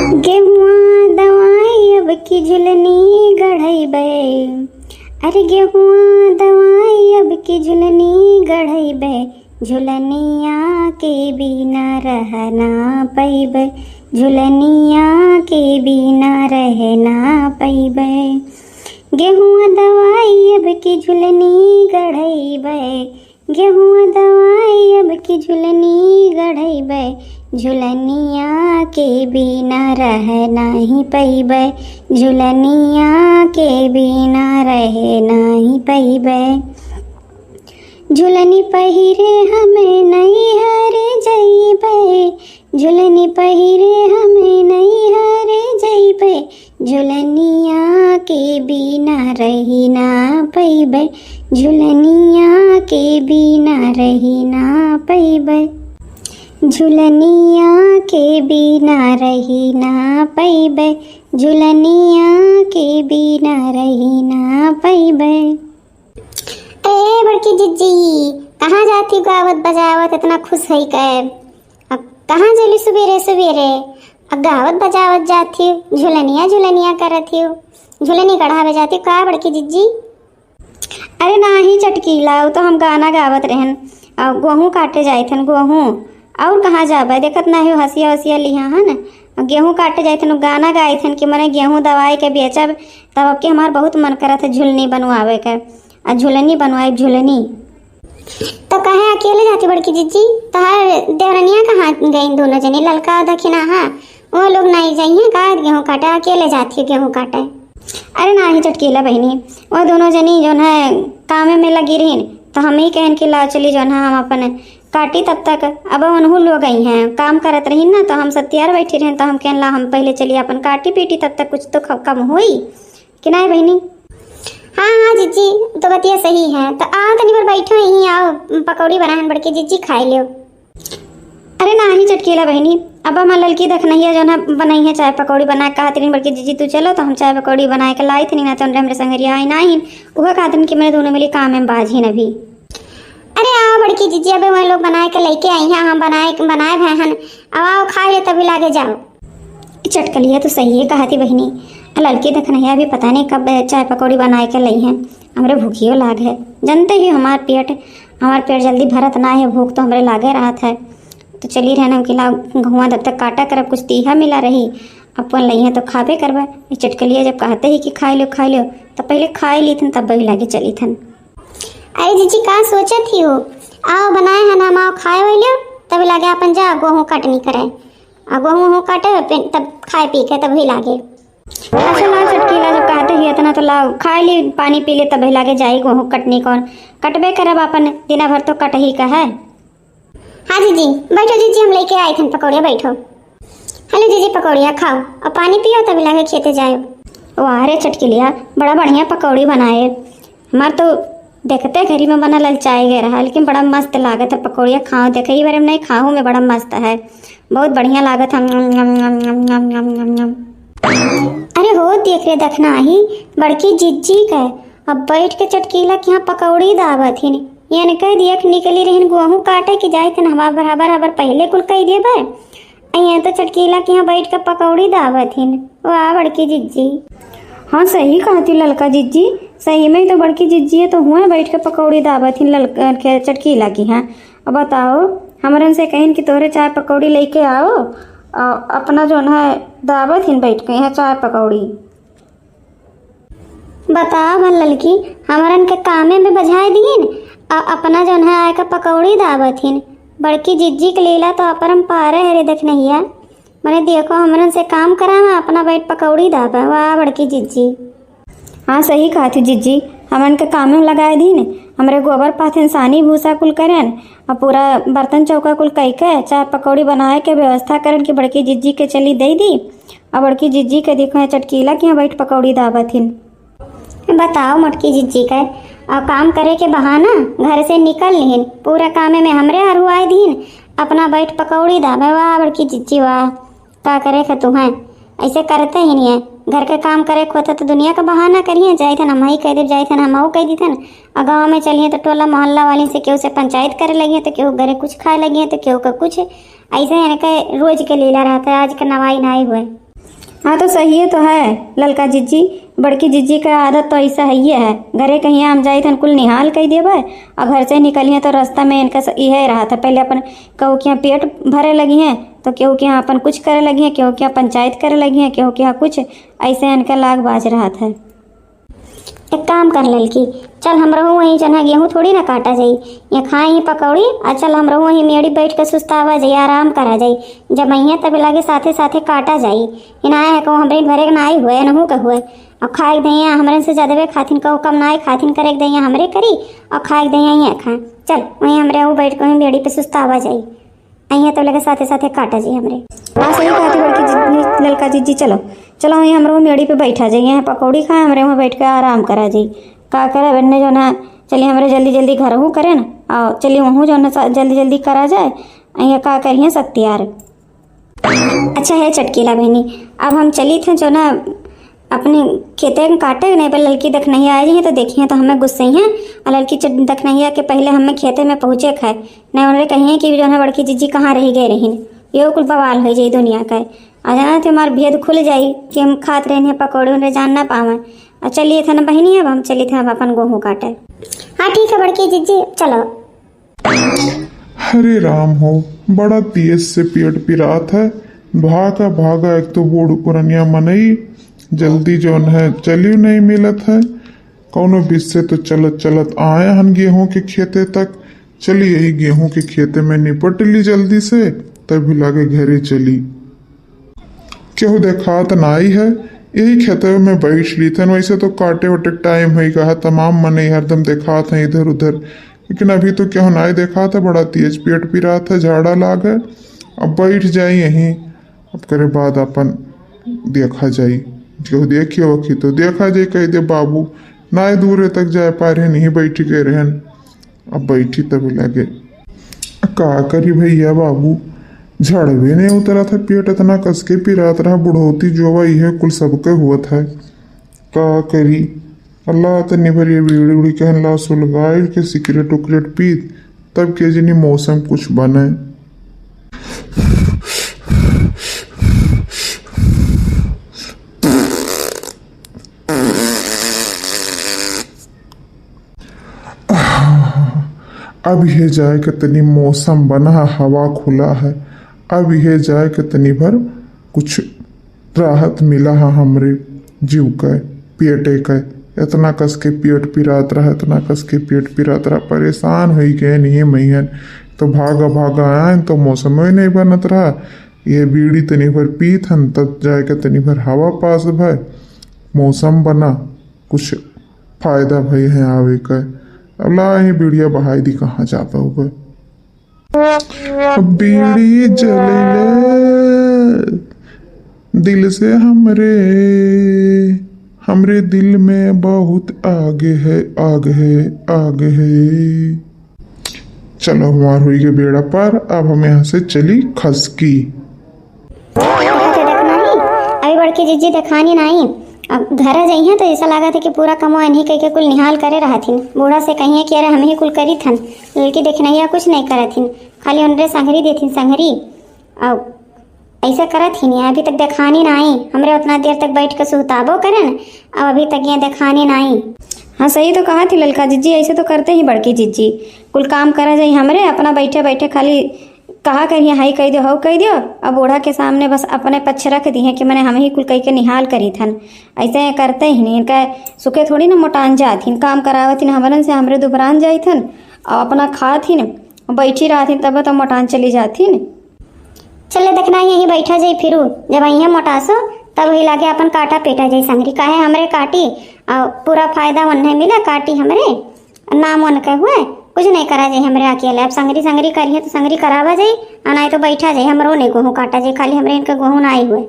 गेहुआ दवाई अब की झुलनी गढ़ैबे। अरे गेहुआ दवाई अब की झुलनी गढ़ैबे। झुलनिया के बिना रह ना पैबे। झुलनिया के बिना रह ना पैबे। गेहुआ दवाई अब की झुलनी गढ़ैबे। गेहुआ दवाई अब की झुलनी गढ़ैबे। झुलनिया के बिना रह नहीं पैबे। झुलनिया के बिना रह नहीं पैबे। झुलनी पहिरे हमें नहीं हरे जइबे। झुलनी पहिरे हमें नहीं हरे जइबे। झुलनिया के बिना रही ना पैबे। झुलनिया के बिना रही ना पैबे। झुलनिया के बिना रही ना पैबे। झुलनिया के बिना रही ना पैबे। ए बड़की जिज्जी, कहाँ जाती गावत बजावत इतना खुश है कै? अब कहाँ चली सवेरे सवेरे? अब गावत बजावत जाती झुलनिया झुलनिया करत हो। झुलनी कढ़ावे जाती का बड़की जिज्जी? अरे ना ही चटकीला, तो हम गाना गावत रहन और गेहूँ काटे जाए थे। गेहूँ और कहाँ जाबे? देखत ना हो हंसिया हंसिया लिहा है ना। गेहूँ काटे जाए थे, गाना गाए थे कि मैंने गेहूँ दवाई के बेचब। तब अब के हमार बहुत मन करा था झुलनी बनवावे के और झुलनी बनवाए। झुलनी तो कहे अकेले जाती बड़की जिज्जी? तहार देवरनिया कहाँ गई दोनों जनी? ललका दखिना हाँ वो लोग नहीं जाइए का गेहूँ काटे? अकेले जाती गेहूँ काटे? अरे ना ही चटकीला बहनी, वो दोनों जनी जो है काम में लगी रही। तो हम ही कहन कि ला चली जो है हम अपन काटी। तब तक अब उन्हों लोग गई हैं काम करत रही ना, तो हम सब तैयार बैठी रहे। तो हम कहन ला हम पहले चलिए अपन काटी पीटी, तब तक कुछ तो कम हुई कि नहीं बहनी? हाँ हाँ जिज्जी, तो बतिया सही है। तो आओ तनी बार बैठो यहीं, आओ पकौड़ी बनाए बड़की जिज्जी खाई लो। अरे ना ही चटकीला बहनी, अब हम लड़की देख नहीं है जो ना बनाई है चाय पकौड़ी बना के कहती बड़की जिज्जी तू चलो। तो हम चाय पकौड़ी बना के लाई थी ना, तो हमरे संगरिया आई ना ही वह कहते कि मैंने दोनों मिली काम में बाज ही नभी। अरे आओ बड़की जिज्जी, अब वह लोग बनाए के लेके आई हैं, हम बनाए भैहन। अब आओ खा ले तभी लागे जाओ। चटकलिया तो सही है कहती बहनी, लड़की देख नहीं अभी पता नहीं कब चाय पकौड़ी बनाए के लाई हैं। हमरे भूखियो लाग है, जानते ही हमार पेट जल्दी भरत ना है। भूख तो हमरे लागे रहा था। तो चली रहना कि ला गहुआ जब तक काटा करब कुछ तीहा मिला रही अपन लई है तो खाबे करबा। चटकलिया जब कहते ही कि खाई लो तो पहले खाई ली थन तब बही लागे चली थन। अरे जीजी का सोचत थी हो? आओ बनाए है ना, आओ खाए हो लो तब लागे अपन जा गेहूँ काटनी करे। गेहूँ काटे तब खाए पी के तब ही लागे। अच्छा ला चटकीला जब कहते ही इतना तो ला खाए ली पानी पी ले तब ही लागे जाई गेहूँ कटनी। कौन कटबे करब अपन दिना भर तो कट ही का है। हाँ जीजी बैठो जीजी, हम लेके आए थे पकौड़िया, बैठो। हेलो जीजी पकौड़िया खाओ और पानी पियो तभी लागे खेते जाओ। वाह रे चटकीलिया, बड़ा बढ़िया पकौड़ी बनाए। हमार तो देखते घरी में बना ललचाए गए रहा, लेकिन बड़ा मस्त लागत है पकौड़िया। खाओ देखे ही बारे में नहीं खाऊँ मैं, बड़ा मस्त है, बहुत बढ़िया लागत है। अरे हो देख रहे देखना ही बड़की जिज्जी का अब बैठ के चटकीला के यहाँ पकौड़ी दावत ही यानी कह दिया निकली रही गेहूँ काटे कि जाए थे हवा बराबर पहले कुल कह दिए भाई। यहाँ तो चटकीला के यहाँ बैठ के पकौड़ी दावत ही। वाह बड़की जिज्जी। हाँ सही कहा थी ललका जिज्जी, सही में तो बड़की जिज्जी है तो हुआ बैठ के पकौड़ी दावत ही ललका चटकीला की। हाँ अब बताओ हमारन से कहीं कि तोहरे चाय पकौड़ी लेके आओ और अपना जो है दावत ही बैठ के यहाँ चाय पकौड़ी। बताओ भल ललकी, हमारन के कामे में बजाए दीन अपना जो है आए का पकौड़ी दावत ही। बड़की जिज्जी के लीला तो अपरम पारे है देख नहीं है। मैंने देखो हमारन से काम करा मैं अपना बैठ पकौड़ी दावा। वाह बड़की जिज्जी। हाँ सही कहा थी जिज्जी, हमन के काम में लगाए दीन। हमरे गोबर पाथिन सानी भूसा कुल करन और पूरा बर्तन चौका कुल कई के चाय पकौड़ी बनाए के व्यवस्था करन कि बड़की जिज्जी के चली दे दी। और बड़की जिज्जी के देखो चटकीला के यहाँ बैठ पकौड़ी दावत ही। बताओ मोटकी जिज्जी का और काम करे के बहाना घर से निकल लीन, पूरा काम में हमरे हरुआए दीन अपना बैठ पकौड़ी दावे। वाह बड़की जिज्जी वाह, का करे के तू है ऐसे करते ही नहीं है। घर के काम करे होता तो दुनिया का बहाना करिए, जाए थे हम ही कह दे, जाए थे हम कह दी थे। और गाँव में चलिए तो टोला मोहल्ला वाली से केहू से पंचायत करे लगी तो केहू घरे कुछ खाए लगी तो केहू का कुछ ऐसे यानी कि रोज के लीला रहता है। आज का नवाई नहीं हुए। हाँ तो सही है तो है ललका जीजी, बड़की जीजी का आदत तो ऐसा है ही है। घरे कहीं आम जाई थन कुल निहाल कही देबे और घर से निकलिए तो रास्ता में इनका यह रहा था। पहले अपन केहू के यहाँ पेट भरे लगी हैं तो केहू के यहाँ अपन कुछ करे लगी हैं, केहू के यहाँ पंचायत करे लगी हैं, केहू के यहाँ कुछ, ऐसे इनका लाग बाज रहा था। एक काम कर ललकी, चल हम रहूँ वहीं जना गेहूँ थोड़ी ना काटा जाई, ये खाए ही पकौड़ी और चल हम रहूँ वहीं मेड़ी बैठ के सुस्तावा जाई, आराम करा जाई। जब अहिए तब लागे साथे साथे काटा जाई। इनाए है कहूँ हमरे भरे ना आई हुए नहू के हुए और खाए दैया हमरे से ज्यादा खाथिन कहूँ कम ना आए खाथिन करे दैया हमरे करी और खाए दैया ही खाए। चल वहीं हम रहूँ बैठ के वहीं मेड़ी पे सुस्तावा जाई, अहिए तब लगे साथे साथे काटा जाई हमरे। हाँ सही कहती बड़की ललका जीजी, चलो चलो वहीं हमरे मेड़ी पे बैठा जाइए, पकौड़ी खाए हमरे वहाँ बैठ के आराम करा जाई। का करे बनने जो ना, चलिए हमरे जल्दी जल्दी घर हूँ करें ना और चलिए वहाँ जो ना जल्दी जल्दी करा जाए, अहिया का करिए सकती यार। अच्छा है चटकीला बहनी, अब हम चली थे जो ना अपने खेते में काटे नहीं पर लड़की दखनैया आई है तो देखिए तो हमें गुस्से हैं और लड़की दखनैया के पहले हमें खेते में पहुँचे खाए नहीं उन्होंने कहिए कि जो है बड़की जीजी कहाँ रही गए रही, ये कुल बवाल हो जाई दुनिया का। आ जाना तो हमारा भेद खुल जाई कि हम खात रहे पकौड़े उन्हें जान ना पावे। और चलिए थे ना बहनी, अब हम चलिए थे अब अपन गेहूँ काटे। हाँ ठीक है बड़की जीजी चलो। हरे राम हो, बड़ा तेज से पेट पिरात है, भागा भागा एक तो बूढ़ पुरनिया मनई जल्दी जौन है चलियो नहीं मिलत है। कौनो बीच से तो चलत चलत आए हन गेहूं के खेते तक, चली यही गेहूं के खेते में निपट ली जल्दी से, तभी लागे घरे चली। केहू देखात नाई है, यही खेते में बैठ ली थन, वैसे तो काटे वटे टाइम है कहा तमाम मनई हरदम देखात है इधर उधर, लेकिन अभी तो केहू नाई देखा था, बड़ा तेज पेट पिरात है, झाड़ा लाग है। अब बैठ जाई यहीं, अब करे बाद अपन देखा जाई, केहू देखिए वखी तो देखा जाए, कह दे बाबू नाई दूर तक जाए पा रहे नहीं बैठी गए रहन। अब बैठी तभी लगे का करी भैया बाबू, झड़वे नहीं उतरा था, पेट इतना कस के पिरात रहा, बुढ़ौती जोवा यह कुल सबके हुआ था। का करी अल्लाह तनी भर ये बीड़ी उड़ी कहन ला सुलगाइल के सिगरेट उकरेट पीत, तब के जिनी मौसम कुछ बने। अब यह जाए कि तनी मौसम बना, हवा खुला है, अब यह जाए कि तनी भर कुछ राहत मिला है हमरे जीव का पेटे का। इतना कस के पेट पिरात रहा, इतना कस के पेट पिरात रहा, परेशान हो गए नहीं मैहन, तो भागा भागा आए तो मौसम ही नहीं बनत रहा। यह बीड़ी तनी भर पीत हन तब जाए के तनी भर हवा पास भाई, मौसम बना, कुछ फायदा भाई है आवे का। अब ला ही बीड़िया बहाई दी कहाँ जा पाओगे, बीड़ी जले दिल से हमरे दिल में बहुत आगे है आगे है आगे है। चलो हमार हुई के बेड़ा पर, अब हम यहाँ से चली खसकी। अभी बड़की जीजी देखानी नहीं, अब घर जाइए तो ऐसा लगा था कि पूरा कमो इन्हीं कह के कुल निहाल करे रहा थी। बूढ़ा से कहिए कि अरे हम ही कुल करी थन, लड़की देखनैया कुछ नहीं करा थी, खाली उनरे संघरी देती संघरी और ऐसा करा थी नहीं। अभी तक देखानी नहीं, हमरे उतना देर तक बैठ के सुताबो करें अब अभी तक ये देखानी नहीं। हाँ सही तो कहा थी ललका जीजी, ऐसे तो करते ही बड़की जीजी, कुल काम करा जाए हमरे, अपना बैठे बैठे खाली कहा करिए हाई कह दो हो कह दो, अब बूढ़ा के सामने बस अपने पक्ष रख दी है कि मैंने हम ही कुल कह के निहाल करी थन। ऐसे करते ही नहीं, इनका सुखे थोड़ी ना मोटान जाती, काम करावती न हमरन से हमरे दुबरान जाई थन और अपना खाती न बैठी रहा थी, तब तो मोटान चली जाती न। चले देखना यहीं बैठा जाई, फिरू जब अहिए मोटासो तब वही लागे अपन काटा पेटा जाई संगरी, काहे हमरे काटी और पूरा फायदा उन्हें मिला, काटी हमरे नाम उनके हुए, कुछ नहीं करा जाए हमरे अकेले। अब संगरी संगरी करिए तो संगरी करावा जाए और नहीं तो बैठा जाए, हमरो नहीं गेहूँ काटा जाए, खाली हमरे इनका गेहूँ ना आई हुए,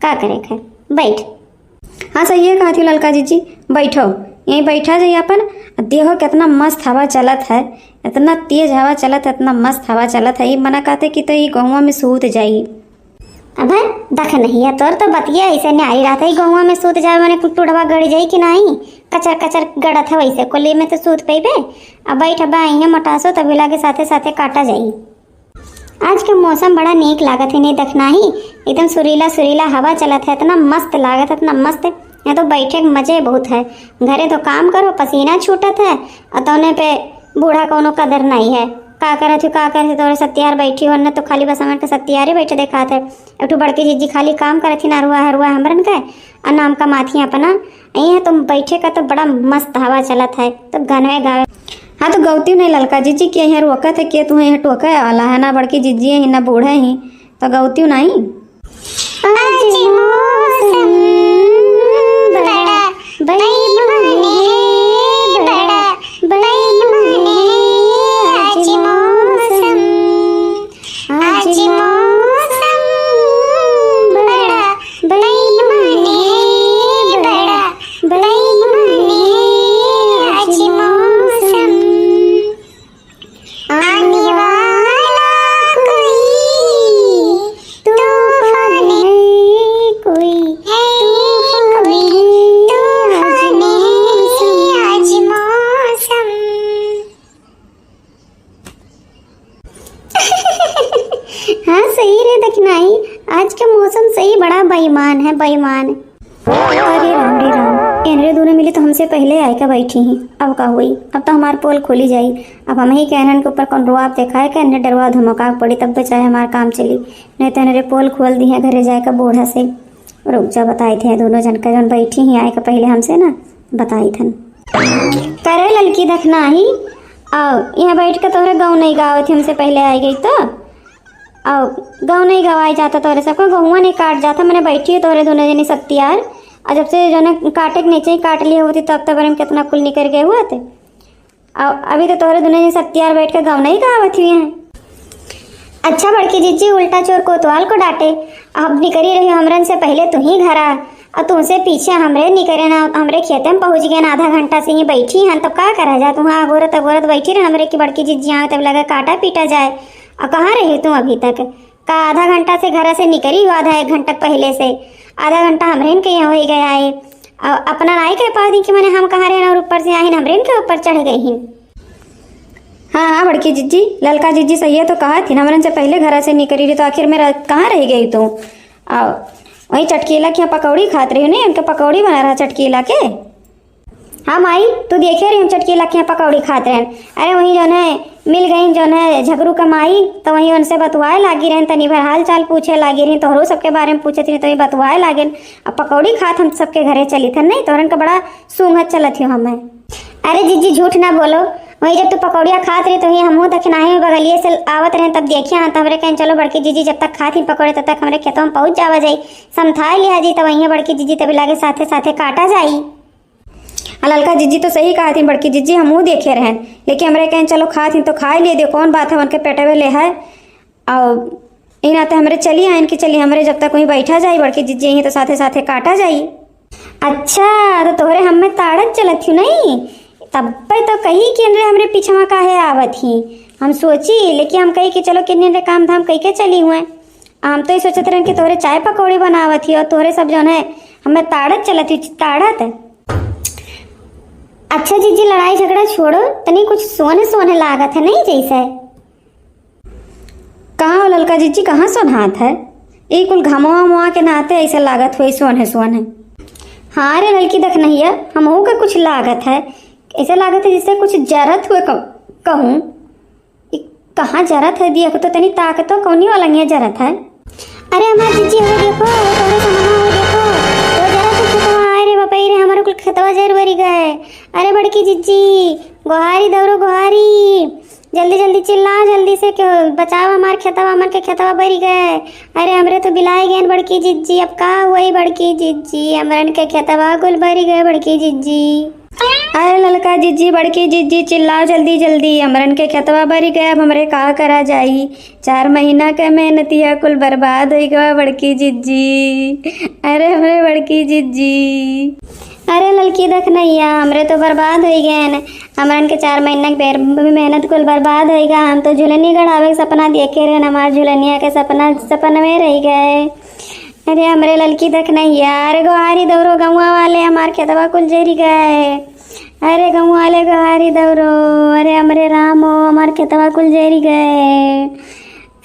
का करे खैर बैठ। हाँ सही है कहा थी ललका जीजी, बैठो यहीं बैठा जाइए अपन, देखो कितना मस्त हवा चलत है, इतना तेज हवा चलत है, इतना मस्त हवा चलत है। ये मना कहते कि तो ये गहुआ में सूत जाई। अब दख नहीं है तोर तो बतिया ऐसे नहीं आई रहा था, गहुआ में सूत जाए मैंने टूटवा गड़ जाई कि नहीं, कचर कचर गड़त है वैसे कोले में तो सूत पेबे। अब बैठ अब आई है मोटासो तभी लागे साथे साथे काटा जाई। आज का मौसम बड़ा नेक लागत है, नहीं देखना ही एकदम सुरीला सुरीला हवा चलत है, इतना मस्त लागत है, इतना मस्त। यहाँ तो बैठे के मजे बहुत है। घरे तो काम करो पसीना छूटत है और तोने पे बूढ़ा कोनो कदर नहीं है। का करत हो का करत तोरे सत्यार बैठी हो न तो खाली बस हमन के सत्यारे बैठे देखात है। एक ठो बड़की जीजी खाली काम करत ही नरुआ हरुआ हमरन के और नाम कमाती अपना। यहाँ तुम बैठे का तो बड़ा मस्त हवा चलत है, तो गनवे गावे। हाँ तो गौती नहीं ललका जीजी के यहाँ रोकत है कि तुम्हें यहाँ टोका आला है ना, बड़की जीजी है ना बूढ़े ही, तो गौती नहीं। आज मौसम बड़ा बेईमान है, बड़ा बेईमान है। आज मौसम बड़ा बेईमान है, बड़ा बेईमान है। आज मौसम आने वाला कोई तूफान है, कोई तूफान है। आज मौसम हाँ सही रे दखनाई, आज का मौसम सही बड़ा बेईमान है, बेईमान। अरे राम इनरे दोनों मिले तो हमसे पहले आए का बैठी ही। अब का हुई, अब तो हमार पोल खोली जाई। अब हम ही कहन के ऊपर कौन रुआब देखा है, कहने डरवा धमका पड़ी तब तो चाहे हमारा काम चली, नहीं तो इनरे पोल खोल दी है घरे जाए का बूढ़ा से। रुक जा बताए थे दोनों जन का जन बैठी ही आए का पहले हमसे ना बताई थन। करे ललकी दखना ही आओ यहाँ बैठ के तोहरे गाँव नहीं गाओ थे, हमसे पहले आई गई तो आओ गाँव नहीं गवाई जाता तोरे सबका, गहुआ नहीं काट जाता। मैंने बैठी है तोरे दोनों जनी सत्यार, और जब से जो है काटे के नीचे ही काट लिए होती तब तक में कितना कुल निकल गए हुए थे। और अभी तो तोरे दोनों जनी सत्यार बैठ के गाँव नहीं गावत हुई हैं। अच्छा बड़की जीजी उल्टा चोर कोतवाल को डांटे, अब निकरी रही हमरन से पहले तू ही घर आ और तुमसे पीछे हमरे निकरे ना, हमरे खेते में पहुंच गए ना, आधा घंटा से ही बैठी हैं। तब क्या करा जा, तुम अगोरत अगोरत बैठी रहे हमरे की बड़की जीजी आए तब लगा काटा पीटा जाए। और कहाँ रही तुम अभी तक का? आधा घंटा से घर से निकली हो, आधा एक घंटा पहले से आधा घंटा हमरेन के यहाँ हो गया है। अपना नाई कह पा दी कि मैंने हम कहाँ रहे और ऊपर से आई हमरेन के ऊपर चढ़ गई हैं। हाँ बड़की जीजी ललका जीजी सही है तो कहा थी हमरन से पहले घर से निकली रही, तो आखिर मेरा कहाँ रह गई तू? वही चटकीला के यहाँ पकौड़ी खात रही नहीं, उनके पकौड़ी बना रहा चटकीला के। हाँ माई तू देखे रही हम चटकीला के यहाँ पकौड़ी खाते रहे। अरे वहीं जो है मिल गई जो है झगरू का माई, तो वहीं उनसे बतवाए लागी रहे, तनी भर हाल चाल पूछे लागी रही, तोहरो सबके बारे में पूछे थी तो वही बतवाए लागे। अब पकौड़ी खात हम सबके घरे चली थन नहीं, तोहरन का बड़ा सूंघत चलत हो हमें। अरे जीजी झूठ ना बोलो, वही जब तू पकौड़िया खात रही तो वही हमहू दखनाही बगलिए से आवत रहे, तब देखिए ना, तब हमरे कहें चलो बड़की जीजी जब तक खाती पकौड़े तब तक हमरे खेतों में पहुंच जावा जाई, समथाए लिया जी, तब वहीं बड़की जीजी तभी लागे साथे साथे काटा जाई। ललका जीजी तो सही कहा थी बड़की जीजी, हमहू देखे रहे, लेकिन हमरे कहें चलो खा थी तो खा लिए दे, कौन बात है उनके पेटे में ले है। और इन आते हमरे चली आए इनकी चली हमरे जब तक वहीं बैठा जाई बड़की जीजी यहीं तो साथे साथे काटा जाई। अच्छा तो तोहरे हमें ताड़त चलत थी नहीं, तब पे तो कही कि हमरे पीछा काहे आवत ही। हम सोची लेकिन हम कही कि चलो किन्ने काम धाम कही के चली हुए। हम तो ये सोचते रहे कि तोहरे चाय पकौड़ी बनावत ही और तोहरे सब जो है हमें ताड़त चलत थी, ताड़त। अच्छा जीजी लड़ाई झगड़ा छोड़ो, तनी कुछ सोने सोने लागत है नहीं जैसे। कहाँ हो ललका जीजी, कहाँ सोनहात है? एक कुल घमवा मुआ के नाते ऐसे लागत हुई सोने सोने। हाँ रे लड़की देख नहीं है, हमहू का कुछ लागत है, ऐसा लागत है जैसे कुछ जरत हुए कहूँ। कहाँ जरत है दिया तो तनी ताकत तो कौनी वाला नहीं जरत है। अरे हमारे जीजी हो देखो, थोड़े समाना हो देखो, वो जरा तो खेतवा आए रे बपाई रे, हमारे कुल खेतवा जर भरी गए। अरे बड़की जीजी गोहारी दौड़ो गोहारी, जल्दी जल्दी चिल्ला जल्दी से, क्यों बचाओ हमारे खेतवा, हमारे के खेतवा भरी गए। अरे हमरे तो बिलाए गए बड़की जीजी, अब का हुई बड़की जीजी, हमारे के खेतवा कुल भरी गए बड़की जीजी। अरे ललका जीजी बड़की जीजी चिल्लाओ जल्दी जल्दी, हमरन के खेतवा भरी गया, अब हमरे का करा जाई। 4 महीना के मेहनतिया कुल बर्बाद हो गया बड़की जीजी। अरे हमरे बड़की जीजी। अरे ललकी देख नैया, हमरे तो बर्बाद हो गए, हमरन के 4 महीना के मेहनत कुल बर्बाद हो गया। हम तो झुलनी गड़ावे के सपना देखे रहे, हमारे झुलनिया के सपना में रह गए। अरे हमरे ललकी देख नैया, अरे गोहारी दौड़ो गौवा वाले, हमारे खेतवा कुल जरी गए। अरे गौवा वाले गोहारी दौड़ो, अरे हमरे रामो हमारे खेतवा कुल जरी गए।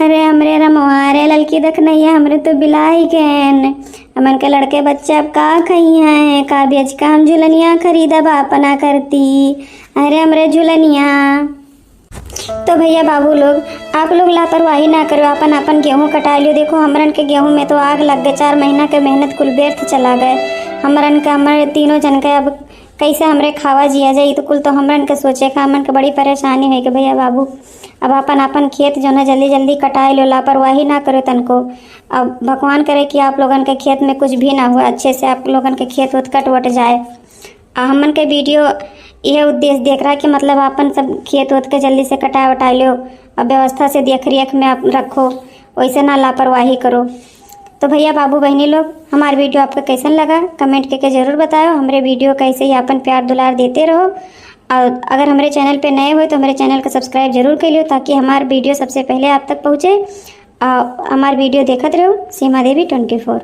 अरे हमरे रमवारे लड़की देख नहीं है, हमरे तो बिलाई केन हमन के लड़के बच्चे अब का खई हैं, का बेच का हम झुलनिया खरीदब अपना करती। अरे हमरे झुलनिया। तो भैया बाबू लोग, आप लोग लापरवाही ना करो, अपन गेहूं कटा लियो। देखो हमरन के गेहूं में तो आग लग गए, 4 महीना के मेहनत कुल व्यर्थ चला गए। हमारे तीनों जन के अब कैसे हमरे खावा जिया जाई, तो कुल तो हमरन के सोचे का हमन के बड़ी परेशानी है कि भैया बाबू अब अपन खेत जो है जल्दी जल्दी कटाए लो, लापरवाही ना करो तनको। अब भगवान करे कि आप लोगन के खेत में कुछ भी ना हुआ, अच्छे से आप लोगन के खेत उत कट वट जाए। हमन के वीडियो यह उद्देश्य देख रहा है कि मतलब अपन सब खेत उत के जल्दी से कटाए वटाए लो, अब व्यवस्था से देख रेख में आप रखो, वैसे ना लापरवाही करो। तो भैया बाबू बहनी लोग, हमारा वीडियो आपको कैसन लगा कमेंट करके ज़रूर बताओ। हमारे वीडियो कैसे ही अपन प्यार दुलार देते रहो, और अगर हमारे चैनल पे नए हो तो हमारे चैनल को सब्सक्राइब जरूर कर लियो, ताकि हमारा वीडियो सबसे पहले आप तक पहुँचे। हमारा वीडियो देखते रहो। सीमा देवी 24।